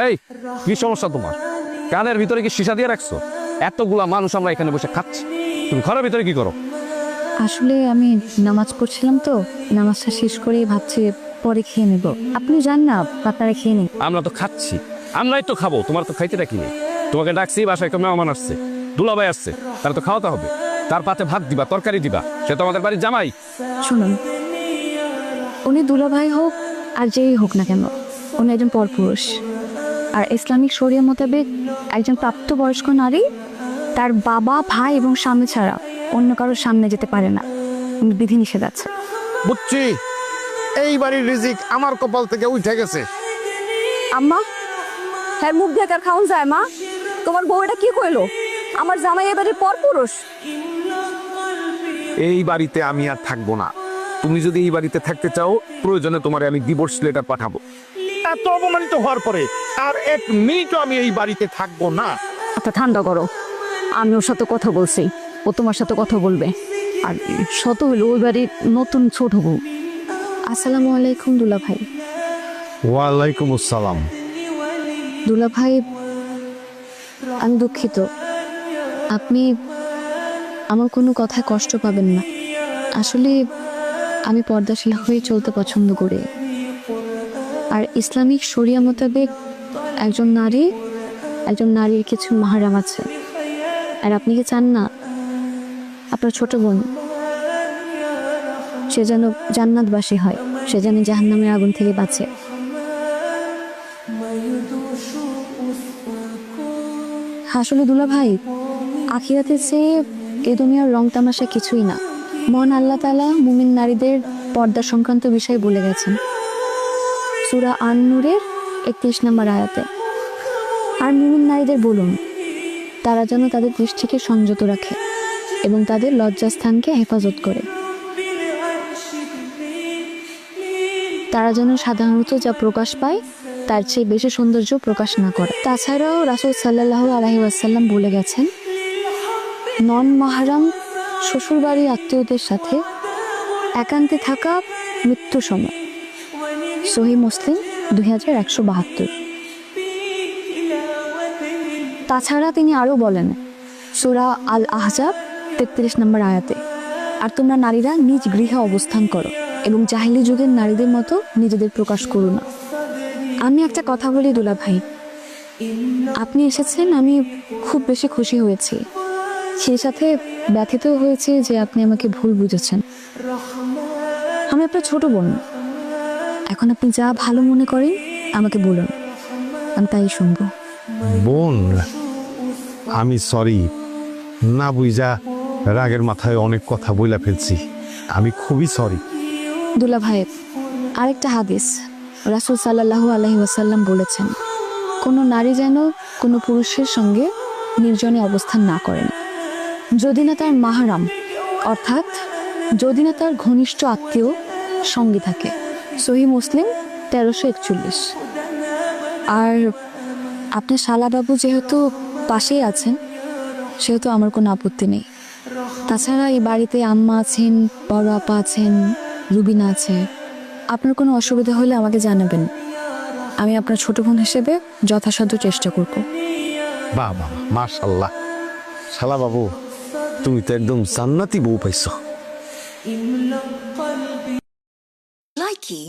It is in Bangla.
এই কি সমস্যা তোমার? কানের ভিতরে কি সীসা দিয়ে রাখছো? এতগুলা মানুষ আমরা এখানে বসে খাচ্ছি, তুমি ঘরের ভিতরে কি করো? আসলে আমি নামাজ পড়ছিলাম তো, নামাজটা শেষ করেই ভাবছি পরে খেয়ে নেব। আপনি যান না, আপনারা খেয়ে নিন। আমরা তো খাচ্ছি, আমরাই তো খাবো, তোমার তো খাইতে ডাকিনি। তোমাকে ডাকছি, বাসায় কেউ মেহমান আসছে, দুলাভাই আসছে, তারা তো খাওয়াতে হবে। তার পাতে ভাত দিবা, তরকারি দিবা, সে তো আমাদের বাড়ির জামাই। শুনুন, উনি দুলাভাই হোক আর যেই হোক না কেন, উনি একজন পরপুরুষ। আর ইসলামিক শরিয়া মোতাবেক একজন প্রাপ্তবয়স্ক নারী তার বাবা, ভাই এবং স্বামী ছাড়া অন্য কারোর সামনে যেতে পারে না। বিধিনিষেধ আছে। বুঝছি, এই বাড়ির রিজিক আমার কপাল থেকে উঠে গেছে। আম্মা, হ্যাঁ মুখ দিয়ে আর খাওন যায় মা? তোমার বউ এটা কি কইলো? আমার জামাই এবারে পরপুরুষ। এই বাড়িতে আমি আর থাকবো না। তুমি যদি এই বাড়িতে থাকতে চাও, প্রয়োজনে তোমারে আমি ডিভোর্স লেটার পাঠাবো। এত অপমানিত হওয়ার পরে আর এক মিনিটও আমি এই বাড়িতে থাকবো না। আচ্ছা ঠান্ডা করো, আমি ওর সাথে কথা বলছি, ও তোমার সাথে কথা বলবে। আর শত হইলো ওই বাড়ির নতুন ছোট বউ। আসসালামু আলাইকুম দুলাভাই। ওয়ালাইকুম আসসালাম। দুলাভাই, আমি দুঃখিত। আপনি আমার কোনো কথায় কষ্ট পাবেন না। আসলে আমি পর্দাশীল হয়ে চলতে পছন্দ করি। আর ইসলামিক শরিয়া মোতাবেক একজন নারীর কিছু মাহারাম আছে। আর আপনি কি চান না আপনার ছোট বোন সে যেন জান্নাতবাসী হয়, সে যেন জাহান্নামের আগুন থেকে বাঁচে? আসলে দুলাভাই, আখিরাতের চেয়ে এ দুনিয়ার রং তামাশা কিছুই না। মহান আল্লাহ তাআলা মুমিন নারীদের পর্দা সংক্রান্ত বিষয় বলে গেছেন সূরা আন-নূরের 31 নম্বর আয়াতে। আর মুমিন নারীদের বলুন, তারা যেন তাদের দৃষ্টিকে সংযত রাখে এবং তাদের লজ্জাস্থানকে হেফাজত করে। তারা যেন সাধারণত যা প্রকাশ পায় তার চেয়ে বেশি সৌন্দর্য প্রকাশ না করে। তাছাড়াও রাসূল সাল্লাল্লাহু আলাইহি ওয়াসাল্লাম বলে গেছেন, নন মাহরাম শ্বশুরবাড়ির আত্মীয়দের সাথে একান্তে থাকা মৃত্যু সময়। সহিহ মুসলিম 2172। তাছাড়া তিনি আরও বলেন সূরা আল আহজাব 33 নম্বর আয়াতে, আর তোমরা নারীরা নিজ গৃহে অবস্থান করো এবং জাহিলি যুগের নারীদের মতো নিজেদের প্রকাশ করো না। আমি একটা কথা বলি দুলাভাই, আপনি এসেছেন, আমি খুব বেশি খুশি হয়েছি। সেই সাথে ব্যথিতও হয়েছে যে আপনি আমাকে ভুল বুঝেছেন। আমি আপনার ছোট বোন। এখন আপনি যা ভালো মনে করেন আমাকে বলুন, আমি তাই শুনবো। বোন, আমি সরি, না বুঝা রাগের মাথায় অনেক কথা বইলা ফেলছি। আমি খুবই সরি। দুলাভাই, আরেকটা হাদিস, রাসূল সাল্লাল্লাহু আলাইহি ওয়াসাল্লাম বলেছেন, কোনো নারী যেন কোনো পুরুষের সঙ্গে নির্জনে অবস্থান না করেন, যদি না তার মাহরাম অর্থাৎ যদি না তার ঘনিষ্ঠ আত্মীয় সঙ্গী থাকে। সহিহ মুসলিম 1341। আর আপনার শালাবাবু যেহেতু পাশেই আছেন, সেহেতু আমার কোনো আপত্তি নেই। তাছাড়া এই বাড়িতে আম্মা আছেন, বড় আপা আছেন, রুবিনা আছে। আপনার কোনো অসুবিধা হলে আমাকে জানাবেন, আমি আপনার ছোট বোন হিসেবে যথাসাধ্য চেষ্টা করব। বাহ বাহ, মাশাআল্লাহ। শালা বাবু, তুমি তো একদম জান্নাতি বউ পাইছো। Likey